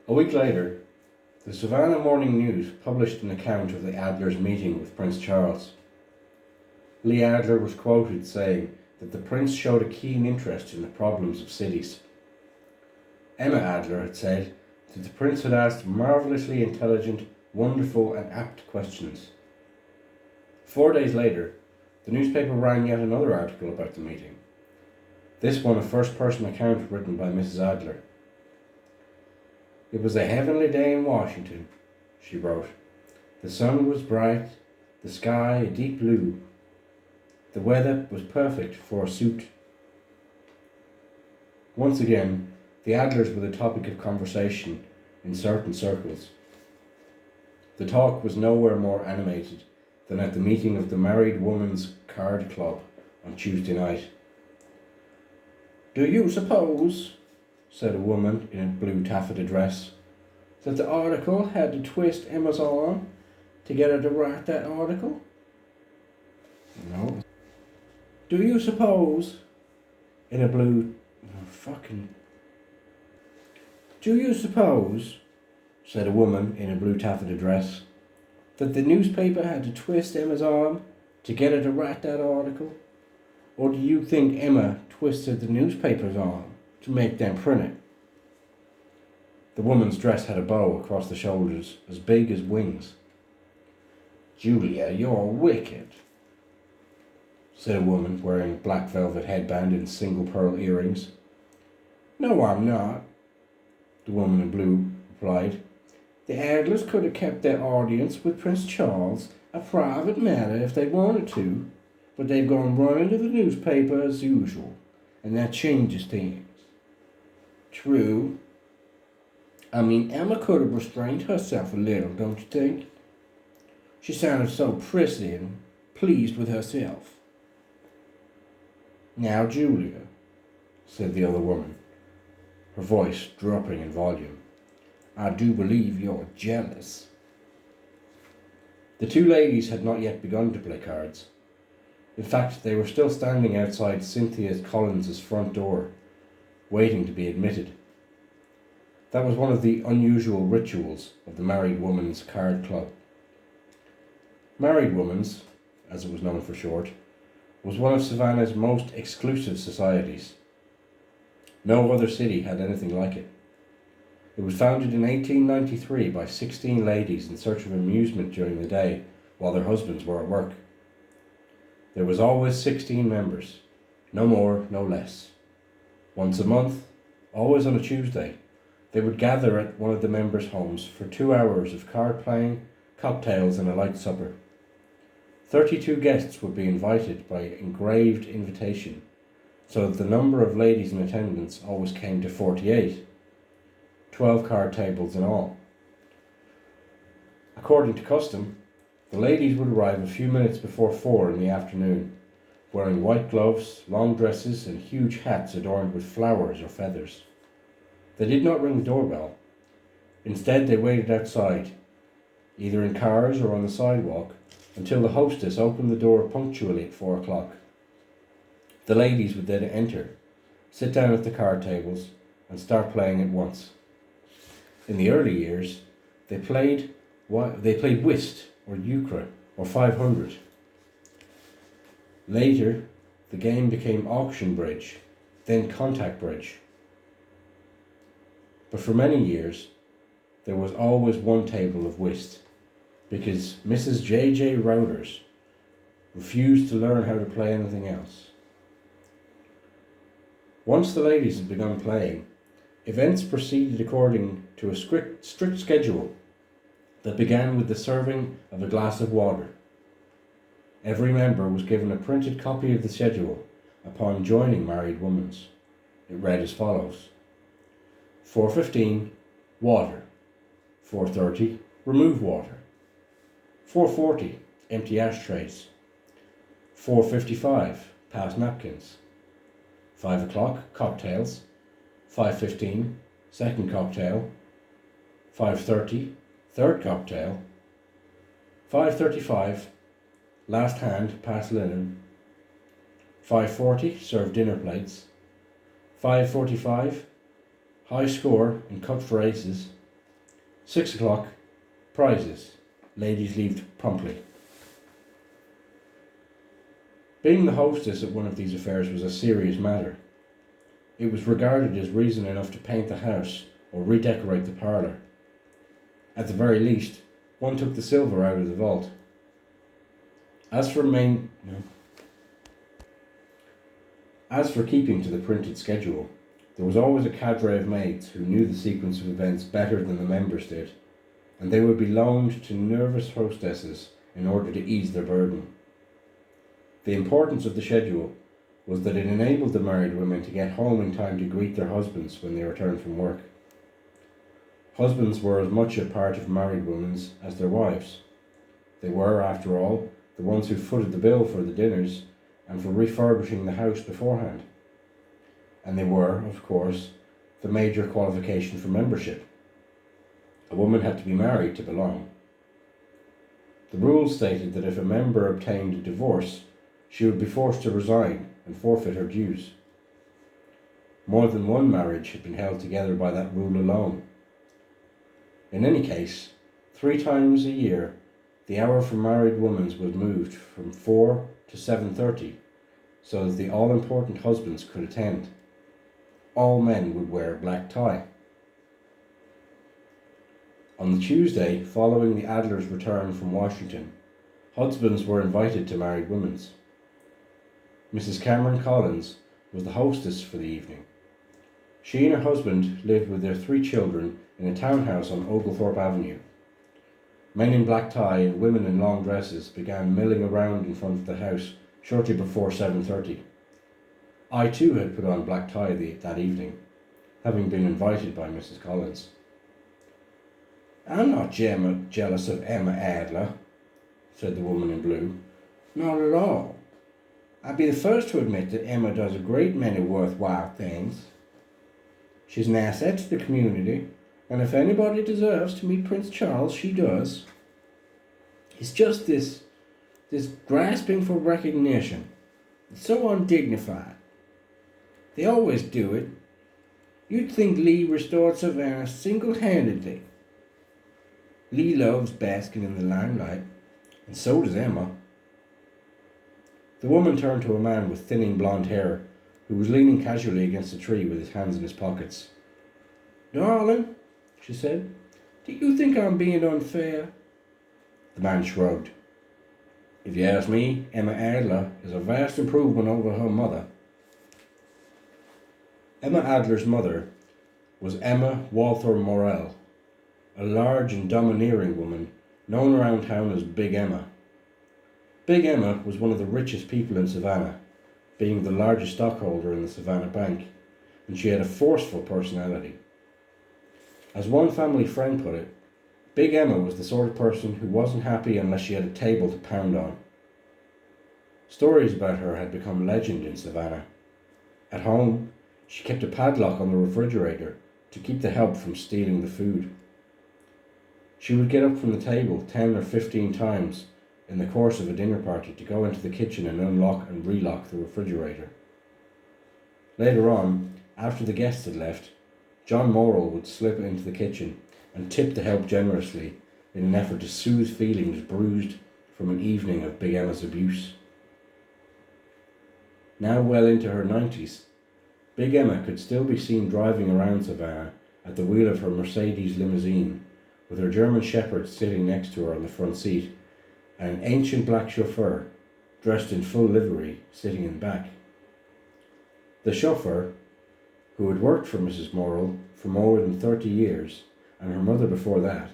A week later, the Savannah Morning News published an account of the Adlers' meeting with Prince Charles. Lee Adler was quoted saying that the prince showed a keen interest in the problems of cities. Emma Adler had said that the prince had asked marvellously intelligent, wonderful and apt questions. 4 days later, the newspaper ran yet another article about the meeting. This one a first-person account written by Mrs. Adler. "It was a heavenly day in Washington," she wrote. "The sun was bright, the sky a deep blue. The weather was perfect for a suit." Once again, the Adlers were the topic of conversation in certain circles. The talk was nowhere more animated than at the meeting of the Married Women's Card Club on Tuesday night. "Do you suppose," said a woman in a blue taffeta dress, "that the article had to twist Emma's arm to get her to write that article?" "No." "Do you suppose," in a blue... "Do you suppose," said a woman in a blue taffeta dress, "that the newspaper had to twist Emma's arm to get her to write that article? Or do you think Emma twisted the newspaper's arm to make them print it?" The woman's dress had a bow across the shoulders as big as wings. "Julia, you're wicked," said a woman wearing a black velvet headband and single pearl earrings. "No, I'm not," the woman in blue replied. "The Adlers could have kept their audience with Prince Charles a private matter if they wanted to, but they've gone right into the newspaper as usual, and that changes things." "True. I mean, Emma could have restrained herself a little, don't you think? She sounded so prissy and pleased with herself." "Now, Julia," said the other woman, her voice dropping in volume, "I do believe you're jealous." The two ladies had not yet begun to play cards. In fact, they were still standing outside Cynthia Collins's front door, waiting to be admitted. That was one of the unusual rituals of the Married Women's Card Club. Married Women's, as it was known for short, was one of Savannah's most exclusive societies. No other city had anything like it. It was founded in 1893 by 16 ladies in search of amusement during the day while their husbands were at work. There was always 16 members, no more, no less. Once a month, always on a Tuesday, they would gather at one of the members' homes for 2 hours of card playing, cocktails and a light supper. 32 guests would be invited by engraved invitation, so that the number of ladies in attendance always came to 48, 12 card tables in all. According to custom, the ladies would arrive a few minutes before 4 in the afternoon, wearing white gloves, long dresses and huge hats adorned with flowers or feathers. They did not ring the doorbell. Instead, they waited outside, either in cars or on the sidewalk, until the hostess opened the door punctually at 4 o'clock. The ladies would then enter, sit down at the card tables, and start playing at once. In the early years, they played whist or euchre or 500. Later, the game became auction bridge, then contact bridge. But for many years, there was always one table of whist, because Mrs. J.J. Rowders refused to learn how to play anything else. Once the ladies had begun playing, events proceeded according to a strict schedule that began with the serving of a glass of water. Every member was given a printed copy of the schedule upon joining Married Women's. It read as follows: 4:15, water. 4:30, remove water. 4:40, empty ashtrays. 4:55, pass napkins. 5 o'clock, cocktails. 5:15, second cocktail. 5:30, third cocktail. 5:35, last hand, pass linen. 5:40, serve dinner plates. 5:45, high score and cut for aces. 6 o'clock, prizes. Ladies leave promptly. Being the hostess at one of these affairs was a serious matter. It was regarded as reason enough to paint the house or redecorate the parlour. At the very least, one took the silver out of the vault. As for keeping to the printed schedule, there was always a cadre of maids who knew the sequence of events better than the members did, and they would be loaned to nervous hostesses in order to ease their burden. The importance of the schedule was that it enabled the married women to get home in time to greet their husbands when they returned from work. Husbands were as much a part of married women's as their wives. They were, after all, the ones who footed the bill for the dinners and for refurbishing the house beforehand. And they were, of course, the major qualification for membership. A woman had to be married to belong. The rules stated that if a member obtained a divorce, she would be forced to resign and forfeit her dues. More than one marriage had been held together by that rule alone. In any case, 3 times a year, the hour for married women was moved from 4 to 7:30, so that the all-important husbands could attend. All men would wear a black tie. On the Tuesday following the Adlers' return from Washington, husbands were invited to married women's. Mrs. Cameron Collins was the hostess for the evening. She and her husband lived with their 3 children in a townhouse on Oglethorpe Avenue. Men in black tie and women in long dresses began milling around in front of the house shortly before 7:30. I too had put on black tie that evening, having been invited by Mrs. Collins. "I'm not jealous of Emma Adler," said the woman in blue. "Not at all. I'd be the first to admit that Emma does a great many worthwhile things. She's an asset to the community, and if anybody deserves to meet Prince Charles, she does. It's just this grasping for recognition. It's so undignified. They always do it. You'd think Lee restored Savannah single-handedly. Lee loves basking in the limelight, and so does Emma." The woman turned to a man with thinning blonde hair, who was leaning casually against a tree with his hands in his pockets. "Darling," she said, "do you think I'm being unfair?" The man shrugged. "If you ask me, Emma Adler is a vast improvement over her mother." Emma Adler's mother was Emma Walthor Morell, a large and domineering woman known around town as Big Emma. Big Emma was one of the richest people in Savannah, being the largest stockholder in the Savannah Bank, and she had a forceful personality. As one family friend put it, Big Emma was the sort of person who wasn't happy unless she had a table to pound on. Stories about her had become legend in Savannah. At home, she kept a padlock on the refrigerator to keep the help from stealing the food. She would get up from the table 10 or 15 times in the course of a dinner party to go into the kitchen and unlock and relock the refrigerator. Later on, after the guests had left, John Morrill would slip into the kitchen and tip the help generously in an effort to soothe feelings bruised from an evening of Big Emma's abuse. Now well into her 90s, Big Emma could still be seen driving around Savannah at the wheel of her Mercedes limousine, with her German Shepherd sitting next to her on the front seat, and an ancient black chauffeur, dressed in full livery, sitting in the back. The chauffeur, who had worked for Mrs. Morrill for more than 30 years, and her mother before that,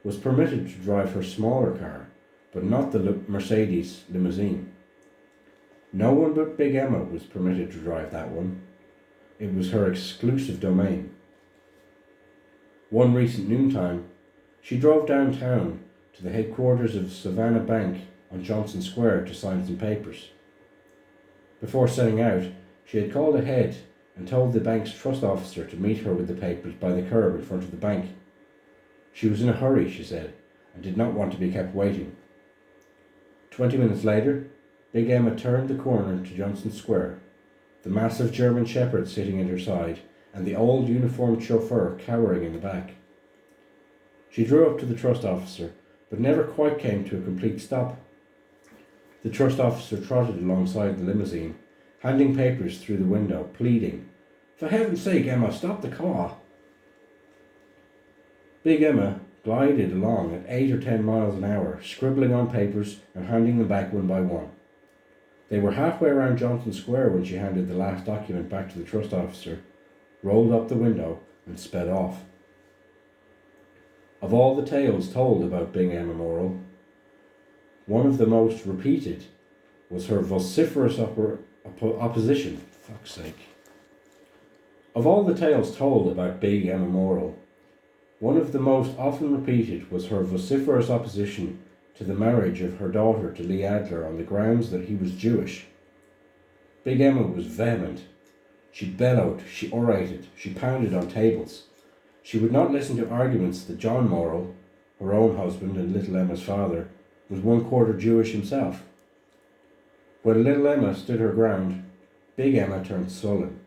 was permitted to drive her smaller car, but not the Mercedes limousine. No one but Big Emma was permitted to drive that one. It was her exclusive domain. One recent noontime, she drove downtown to the headquarters of Savannah Bank on Johnson Square to sign some papers. Before setting out, she had called ahead and told the bank's trust officer to meet her with the papers by the curb in front of the bank. She was in a hurry, she said, and did not want to be kept waiting. 20 minutes later, Big Emma turned the corner to Johnson Square, the massive German Shepherd sitting at her side, and the old uniformed chauffeur cowering in the back. She drew up to the trust officer, but never quite came to a complete stop. The trust officer trotted alongside the limousine, handing papers through the window, pleading, "For heaven's sake, Emma, stop the car." Big Emma glided along at 8 or 10 miles an hour, scribbling on papers and handing them back one by one. They were halfway around Johnson Square when she handed the last document back to the trust officer, rolled up the window and sped off. Of all the tales told about Big Emma Morrell, one of the most repeated was her vociferous opposition. For fuck's sake. Of all the tales told about Big Emma Morrell, one of the most often repeated was her vociferous opposition to the marriage of her daughter to Lee Adler on the grounds that he was Jewish. Big Emma was vehement. She bellowed, she orated, she pounded on tables. She would not listen to arguments that John Morrell, her own husband and little Emma's father, was 1/4 Jewish himself. When little Emma stood her ground, Big Emma turned sullen.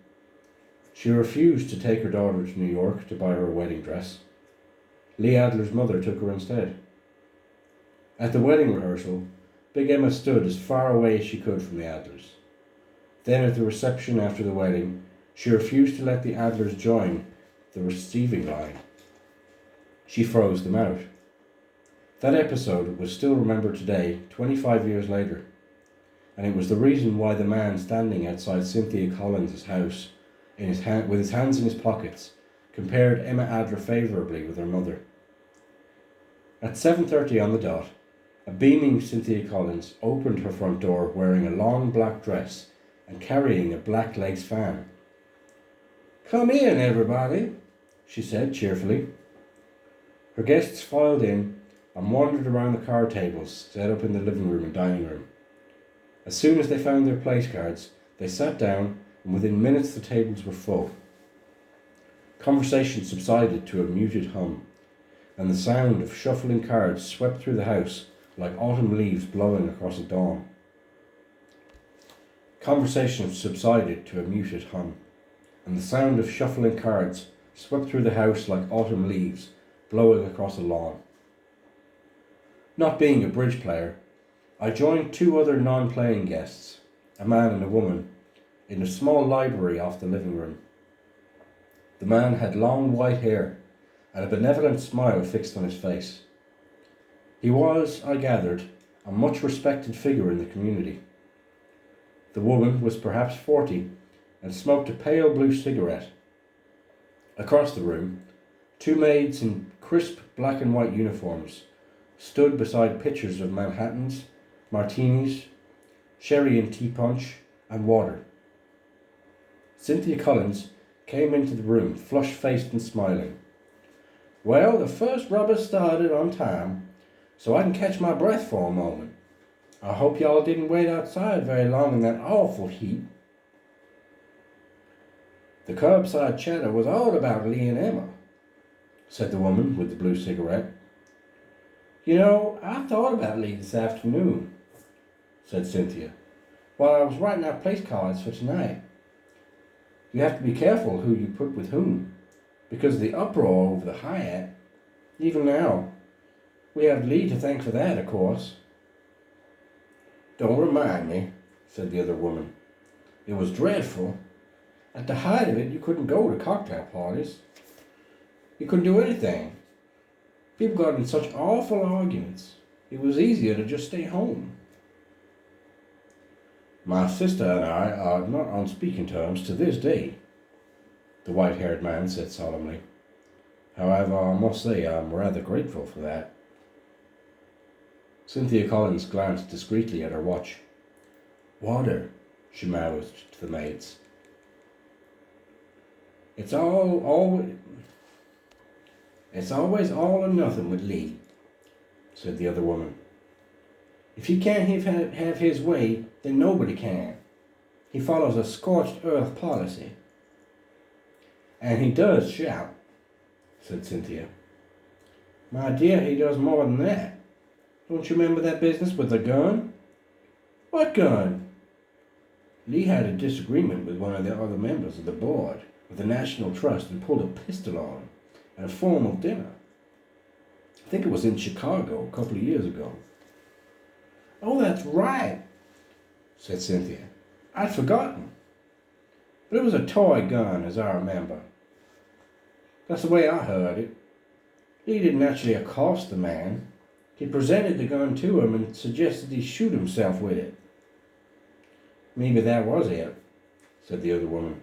She refused to take her daughter to New York to buy her a wedding dress. Lee Adler's mother took her instead. At the wedding rehearsal, Big Emma stood as far away as she could from the Adlers. Then at the reception after the wedding, she refused to let the Adlers join the receiving line. She froze them out. That episode was still remembered today, 25 years later, and it was the reason why the man standing outside Cynthia Collins' house with his hands in his pockets compared Emma Adler favourably with her mother. At 7:30 on the dot, a beaming Cynthia Collins opened her front door wearing a long black dress and carrying a black lace fan. "Come in, everybody," she said cheerfully. Her guests filed in and wandered around the card tables set up in the living room and dining room. As soon as they found their place cards, they sat down, and within minutes the tables were full. Conversation subsided to a muted hum, and the sound of shuffling cards swept through the house like autumn leaves blowing across a dawn. Conversation subsided to a muted hum, and the sound of shuffling cards swept through the house like autumn leaves blowing across a lawn. Not being a bridge player, I joined 2 other non-playing guests, a man and a woman, in a small library off the living room. The man had long white hair and a benevolent smile fixed on his face. He was, I gathered, a much respected figure in the community. The woman was perhaps 40 and smoked a pale blue cigarette. Across the room, 2 maids in crisp black and white uniforms stood beside pitchers of Manhattans, martinis, sherry and tea punch, and water. Cynthia Collins came into the room, flush-faced and smiling. "Well, the first rubber started on time, so I can catch my breath for a moment. I hope y'all didn't wait outside very long in that awful heat." "The curbside chatter was all about Lee and Emma," said the woman with the blue cigarette. "You know, I thought about Lee this afternoon," said Cynthia, "while I was writing out place cards for tonight. You have to be careful who you put with whom, because of the uproar over the Hyatt. Even now, we have Lee to thank for that, of course." "Don't remind me," said the other woman. "It was dreadful. At the height of it, you couldn't go to cocktail parties. You couldn't do anything. People got in such awful arguments. It was easier to just stay home." "My sister and I are not on speaking terms to this day," the white-haired man said solemnly. "However, I must say I'm rather grateful for that." Cynthia Collins glanced discreetly at her watch. "Water," she mouthed to the maids. It's always all or nothing with Lee," said the other woman. "If he can't have his way, then nobody can. He follows a scorched earth policy." "And he does shout," said Cynthia. "My dear, he does more than that. Don't you remember that business with the gun?" "What gun?" "Lee had a disagreement with one of the other members of the board of the National Trust and pulled a pistol on him at a formal dinner." think it was in Chicago a couple of years ago. Oh, that's right, said Cynthia. I'd forgotten. But it was a toy gun, as I remember. That's the way I heard it. He didn't actually accost the man. He presented the gun to him and suggested he shoot himself with it. Maybe that was it, said the other woman.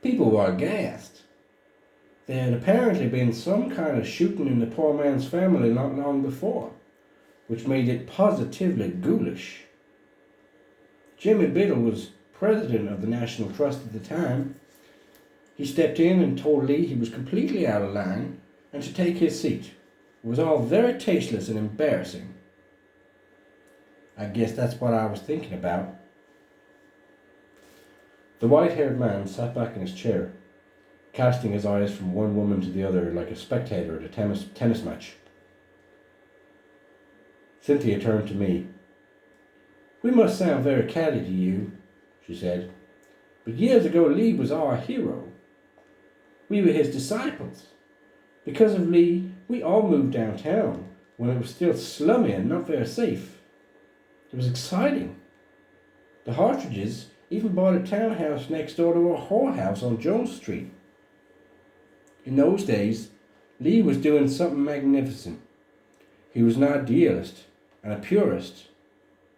People were aghast. There had apparently been some kind of shooting in the poor man's family not long before, which made it positively ghoulish. Jimmy Biddle was president of the National Trust at the time. He stepped in and told Lee he was completely out of line and to take his seat. It was all very tasteless and embarrassing. I guess that's what I was thinking about. The white-haired man sat back in his chair, casting his eyes from one woman to the other like a spectator at a tennis match. Cynthia turned to me. We must sound very catty to you, she said, but years ago Lee was our hero. We were his disciples. Because of Lee, we all moved downtown when it was still slummy and not very safe. It was exciting. The Hartridges even bought a townhouse next door to a whorehouse on Jones Street. In those days, Lee was doing something magnificent. He was an idealist and a purist.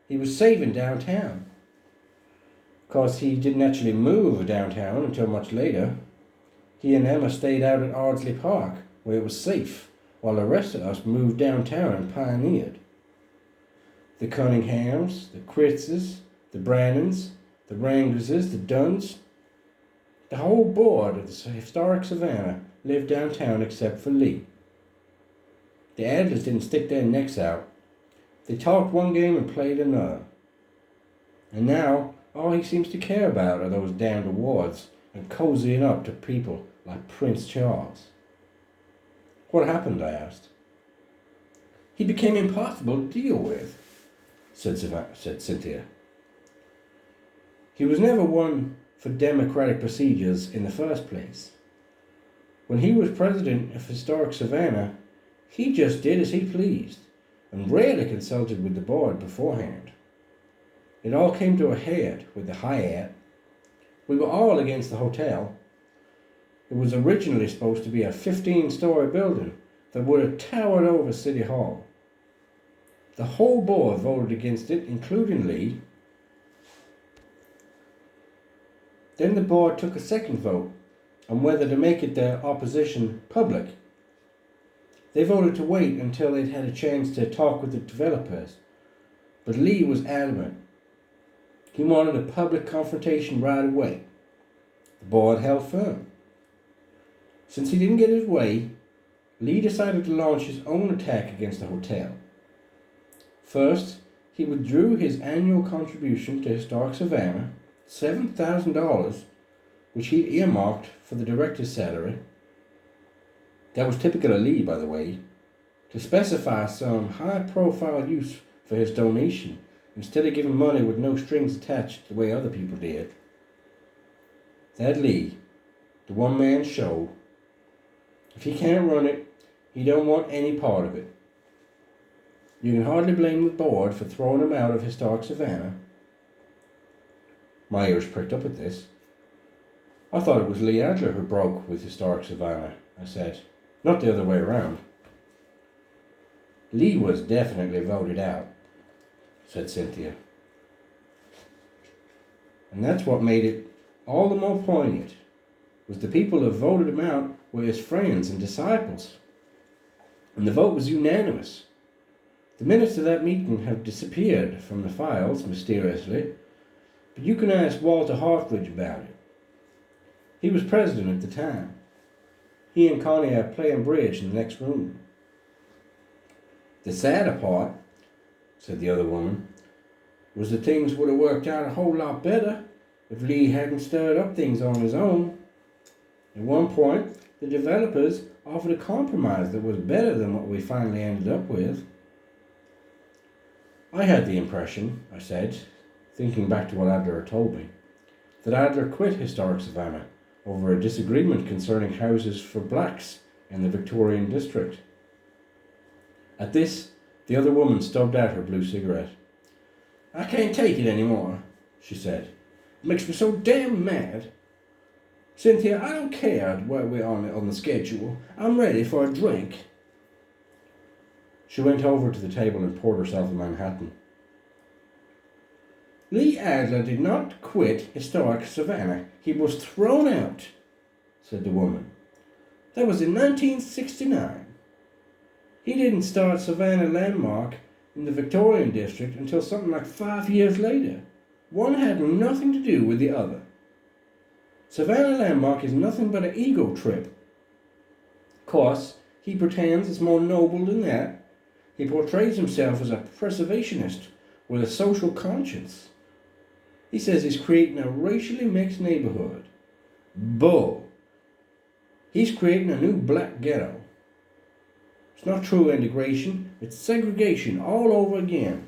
He was saving downtown. Of course, he didn't actually move downtown until much later. He and Emma stayed out at Ardsley Park, where it was safe, while the rest of us moved downtown and pioneered. The Cunninghams, the Critzes, the Brannons, the Wranglerses, the Dunns, the whole board of the historic Savannah lived downtown except for Lee. The Adlers didn't stick their necks out. They talked one game and played another. And now, all he seems to care about are those damned awards and cozying up to people like Prince Charles. What happened, I asked. He became impossible to deal with, said Cynthia. He was never one for democratic procedures in the first place. When he was president of Historic Savannah, he just did as he pleased and rarely consulted with the board beforehand. It all came to a head with the Hyatt. We were all against the hotel. It was originally supposed to be a 15-story building that would have towered over City Hall. The whole board voted against it, including Lee. Then the board took a second vote on whether to make it the opposition public. They voted to wait until they'd had a chance to talk with the developers, but Lee was adamant. He wanted a public confrontation right away. The board held firm. Since he didn't get his way, Lee decided to launch his own attack against the hotel. First, he withdrew his annual contribution to Historic Savannah, $7,000, which he earmarked for the director's salary. That was typical of Lee, by the way, to specify some high-profile use for his donation instead of giving money with no strings attached the way other people did. That Lee, the one-man show, if he can't run it, he don't want any part of it. You can hardly blame the board for throwing him out of Historic Savannah. My ears pricked up at this. I thought it was Lee Adler who broke with Historic Savannah, I said, not the other way around. Lee was definitely voted out, said Cynthia. And that's what made it all the more poignant, was the people who voted him out were his friends and disciples. And the vote was unanimous. The minutes of that meeting have disappeared from the files, mysteriously, but you can ask Walter Hartridge about it. He was president at the time. He and Connie are playing bridge in the next room. The sadder part, said the other woman, was that things would have worked out a whole lot better if Lee hadn't stirred up things on his own. At one point, the developers offered a compromise that was better than what we finally ended up with. I had the impression, I said, thinking back to what Adler had told me, that Adler quit Historic Savannah over a disagreement concerning houses for blacks in the Victorian district. At this, the other woman stubbed out her blue cigarette. "I can't take it anymore," she said. "It makes me so damn mad. Cynthia, I don't care where we're on the schedule. I'm ready for a drink." She went over to the table and poured herself a Manhattan. "Lee Adler did not quit historic Savannah. He was thrown out," said the woman. "That was in 1969. He didn't start Savannah Landmark in the Victorian district until something like 5 years later. One had nothing to do with the other. Savannah Landmark is nothing but an ego trip. Of course, he pretends it's more noble than that. He portrays himself as a preservationist with a social conscience. He says he's creating a racially mixed neighborhood. Bull. He's creating a new black ghetto. It's not true integration, it's segregation all over again."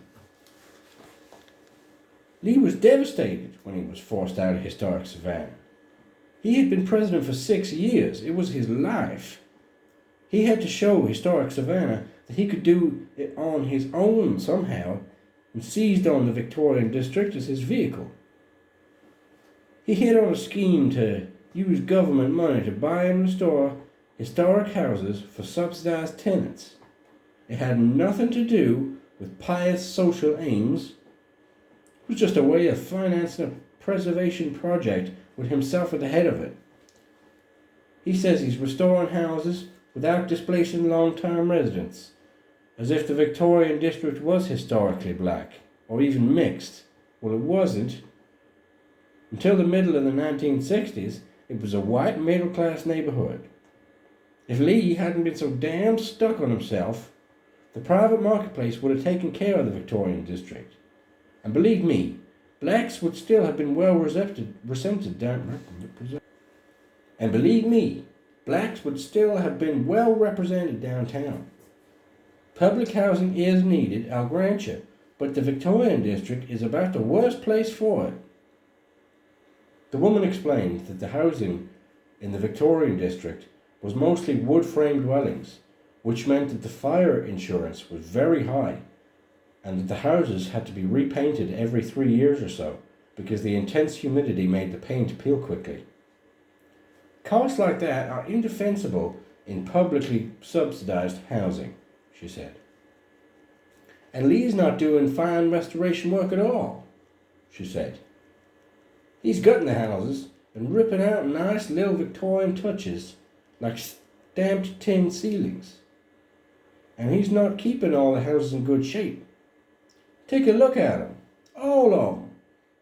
Lee was devastated when he was forced out of historic Savannah. He had been president for 6 years. It was his life. He had to show historic Savannah that he could do it on his own somehow, and seized on the Victorian district as his vehicle. He hit on a scheme to use government money to buy and restore historic houses for subsidized tenants. It had nothing to do with pious social aims. It was just a way of financing a preservation project with himself at the head of it. He says he's restoring houses without displacing long-term residents, as if the Victorian district was historically black, or even mixed. Well, it wasn't. Until the middle of the 1960s, it was a white middle-class neighborhood. If Lee hadn't been so damn stuck on himself, the private marketplace would have taken care of the Victorian district. And believe me, blacks would still have been well represented downtown. Public housing is needed, I'll grant you, but the Victorian district is about the worst place for it. The woman explained that the housing in the Victorian district was mostly wood-frame dwellings, which meant that the fire insurance was very high, and that the houses had to be repainted every 3 years or so, because the intense humidity made the paint peel quickly. "Costs like that are indefensible in publicly subsidized housing," she said. "And Lee's not doing fine restoration work at all," she said. "He's gutting the houses and ripping out nice little Victorian touches, like stamped tin ceilings. And he's not keeping all the houses in good shape. Take a look at them, all of them,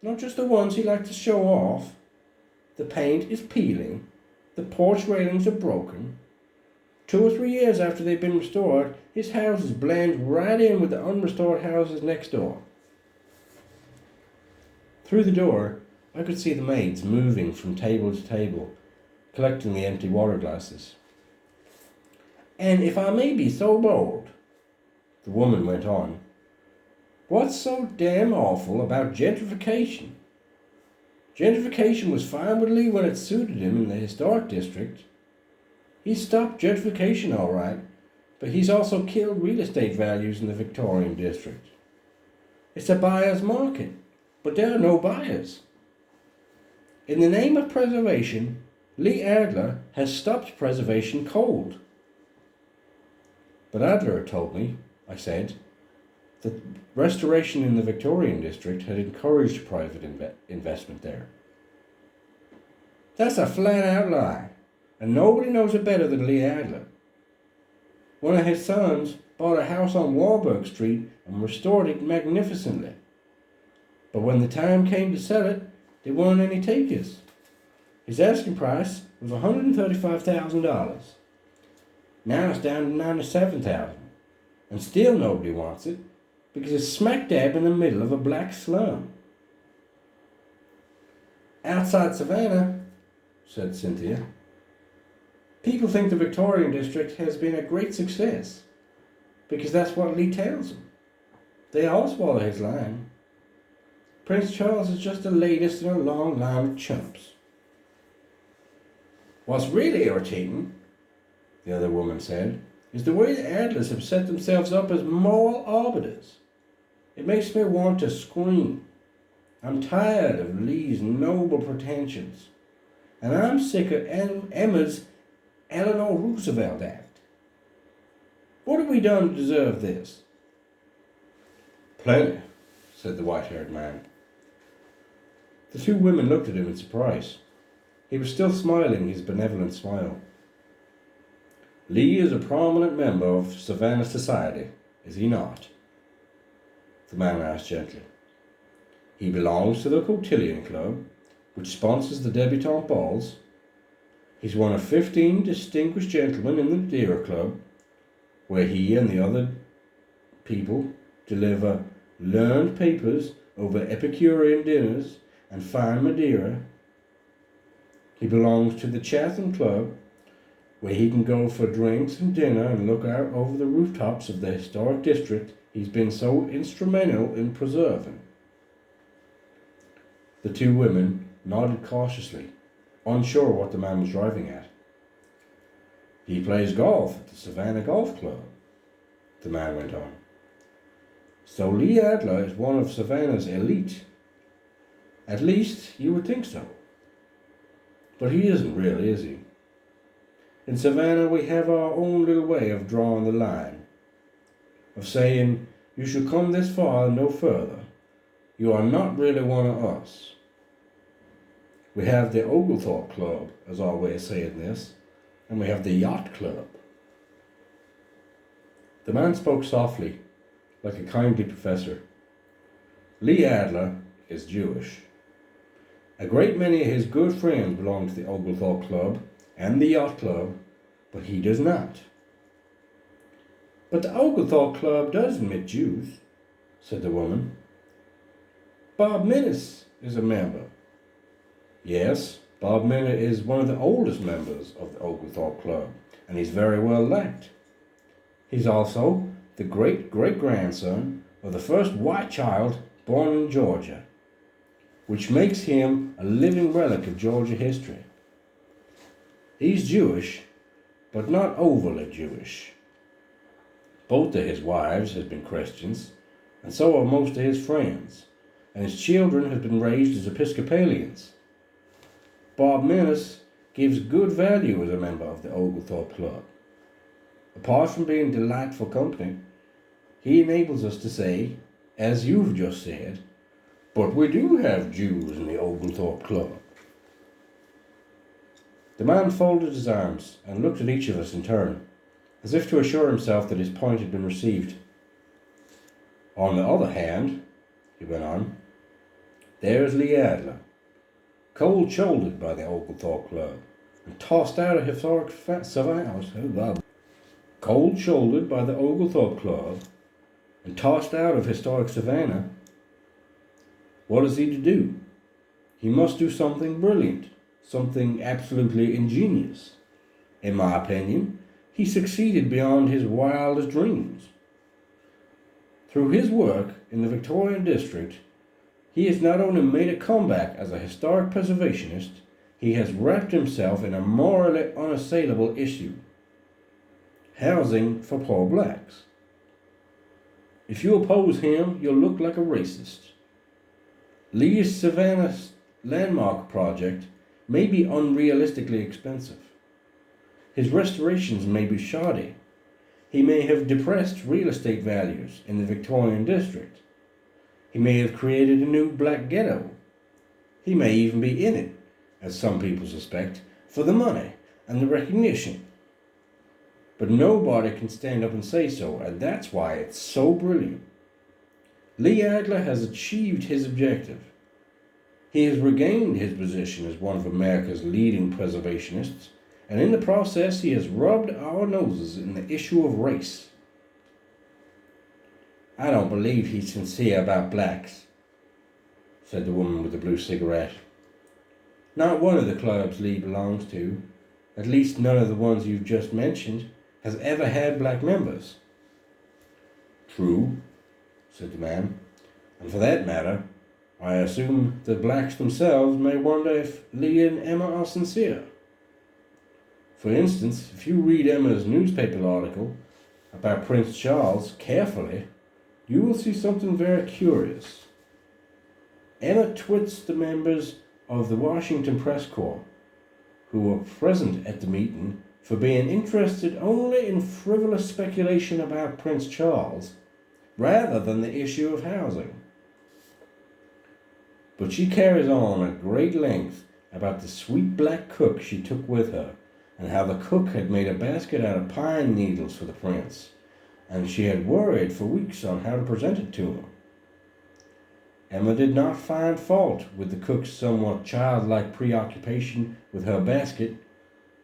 not just the ones he likes to show off. The paint is peeling, the porch railings are broken. 2 or 3 years after they've been restored, his houses blend right in with the unrestored houses next door." Through the door, I could see the maids moving from table to table, collecting the empty water glasses. "And if I may be so bold," the woman went on, "what's so damn awful about gentrification? Gentrification was fine with Lee when it suited him in the historic district. He stopped gentrification all right, but he's also killed real estate values in the Victorian district. It's a buyer's market, but there are no buyers. In the name of preservation, Lee Adler has stopped preservation cold." "But Adler told me," I said, "that restoration in the Victorian district had encouraged private investment there." "That's a flat-out lie, and nobody knows it better than Lee Adler. One of his sons bought a house on Warburg Street and restored it magnificently. But when the time came to sell it, there weren't any takers. His asking price was $135,000. Now it's down to $97,000, and still nobody wants it, because it's smack dab in the middle of a black slum." "Outside Savannah," said Cynthia, "people think the Victorian district has been a great success, because that's what Lee tells them. They all swallow his line. Prince Charles is just the latest in a long line of chumps." "What's really irritating," the other woman said, is the way the Adlers have set themselves up as moral arbiters. It makes me want to scream. I'm tired of Lee's noble pretensions, and I'm sick of Emma's Eleanor Roosevelt Act. What have we done to deserve this? Plenty, said the white-haired man. The two women looked at him in surprise. He was still smiling his benevolent smile. Lee is a prominent member of Savannah society, is he not? The man asked gently. He belongs to the Cotillion Club, which sponsors the debutante balls. He's one of 15 distinguished gentlemen in the Madeira Club, where he and the other people deliver learned papers over Epicurean dinners and fine Madeira. He belongs to the Chatham Club, where he can go for drinks and dinner and look out over the rooftops of the historic district he's been so instrumental in preserving. The two women nodded cautiously, unsure what the man was driving at. He plays golf at the Savannah Golf Club, the man went on. So Lee Adler is one of Savannah's elite. At least you would think so. But he isn't really, is he? In Savannah we have our own little way of drawing the line, of saying, you should come this far and no further. You are not really one of us. We have the Oglethorpe Club, as our way of saying this, and we have the Yacht Club. The man spoke softly, like a kindly professor. Lee Adler is Jewish. A great many of his good friends belong to the Oglethorpe Club and the Yacht Club, but he does not. But the Oglethorpe Club does admit Jews, said the woman. Bob Minnis is a member. Yes, Bob Minnis is one of the oldest members of the Oglethorpe Club, and he's very well liked. He's also the great-great-grandson of the first white child born in Georgia, which makes him a living relic of Georgia history. He's Jewish, but not overly Jewish. Both of his wives have been Christians, and so are most of his friends, and his children have been raised as Episcopalians. Bob Minnis gives good value as a member of the Oglethorpe Club. Apart from being delightful company, he enables us to say, as you've just said, but we do have Jews in the Oglethorpe Club. The man folded his arms and looked at each of us in turn, as if to assure himself that his point had been received. On the other hand, he went on, there's Lee Adler, cold-shouldered by the Oglethorpe Club, and tossed out of historic Savannah. Cold-shouldered by the Oglethorpe Club, and tossed out of historic Savannah. What is he to do? He must do something brilliant, something absolutely ingenious. In my opinion, he succeeded beyond his wildest dreams. Through his work in the Victorian district, he has not only made a comeback as a historic preservationist, he has wrapped himself in a morally unassailable issue: housing for poor blacks. If you oppose him, you'll look like a racist. Lee's Savannah landmark project may be unrealistically expensive. His restorations may be shoddy. He may have depressed real estate values in the Victorian district. He may have created a new black ghetto. He may even be in it, as some people suspect, for the money and the recognition. But nobody can stand up and say so, and that's why it's so brilliant. Lee Adler has achieved his objective. He has regained his position as one of America's leading preservationists, and in the process he has rubbed our noses in the issue of race. I don't believe he's sincere about blacks, said the woman with the blue cigarette. Not one of the clubs Lee belongs to, at least none of the ones you've just mentioned, has ever had black members. True, said the man, and for that matter, I assume the blacks themselves may wonder if Lee and Emma are sincere. For instance, if you read Emma's newspaper article about Prince Charles carefully, you will see something very curious. Emma twits the members of the Washington Press Corps who were present at the meeting for being interested only in frivolous speculation about Prince Charles rather than the issue of housing. But she carries on at great length about the sweet black cook she took with her, and how the cook had made a basket out of pine needles for the prince, and she had worried for weeks on how to present it to him. Emma did not find fault with the cook's somewhat childlike preoccupation with her basket,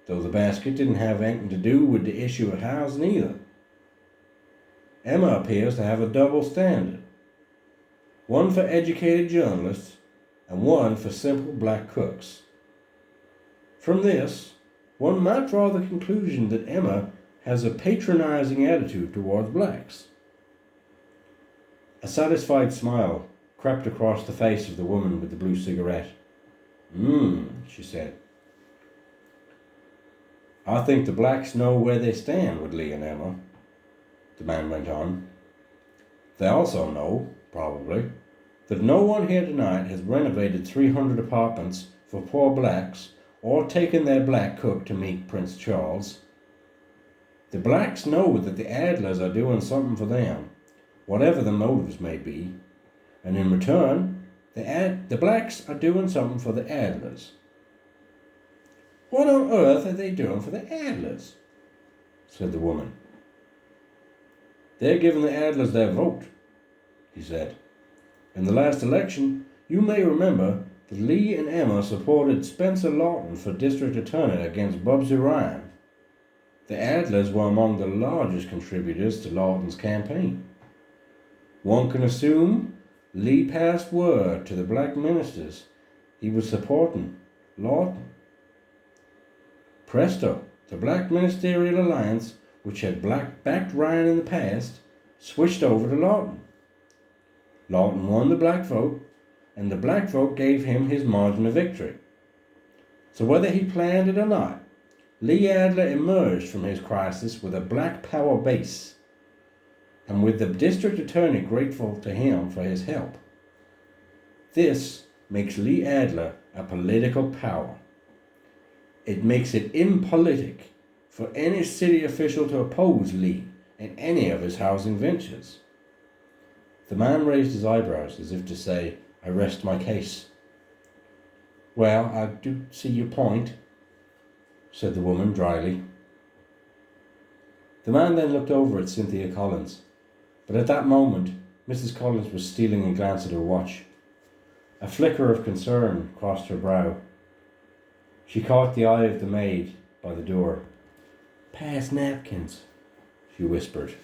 though the basket didn't have anything to do with the issue of housing either. Emma appears to have a double standard, one for educated journalists and one for simple black cooks. From this, one might draw the conclusion that Emma has a patronizing attitude towards blacks. A satisfied smile crept across the face of the woman with the blue cigarette. She said. I think the blacks know where they stand with Lee and Emma, the man went on. They also know, probably, that no one here tonight has renovated 300 apartments for poor blacks or taken their black cook to meet Prince Charles. The blacks know that the Adlers are doing something for them, whatever the motives may be, and in return, the blacks are doing something for the Adlers. What on earth are they doing for the Adlers? Said the woman. They're giving the Adlers their vote, he said. In the last election, you may remember that Lee and Emma supported Spencer Lawton for district attorney against Bubsy Ryan. The Adlers were among the largest contributors to Lawton's campaign. One can assume Lee passed word to the black ministers he was supporting Lawton. Presto, the black ministerial alliance, which had backed Ryan in the past, switched over to Lawton. Lawton won the black vote, and the black vote gave him his margin of victory. So whether he planned it or not, Lee Adler emerged from his crisis with a black power base, and with the district attorney grateful to him for his help. This makes Lee Adler a political power. It makes it impolitic for any city official to oppose Lee in any of his housing ventures. The man raised his eyebrows as if to say, I rest my case. Well, I do see your point, said the woman dryly. The man then looked over at Cynthia Collins, but at that moment Mrs. Collins was stealing a glance at her watch. A flicker of concern crossed her brow. She caught the eye of the maid by the door. Pass napkins, she whispered.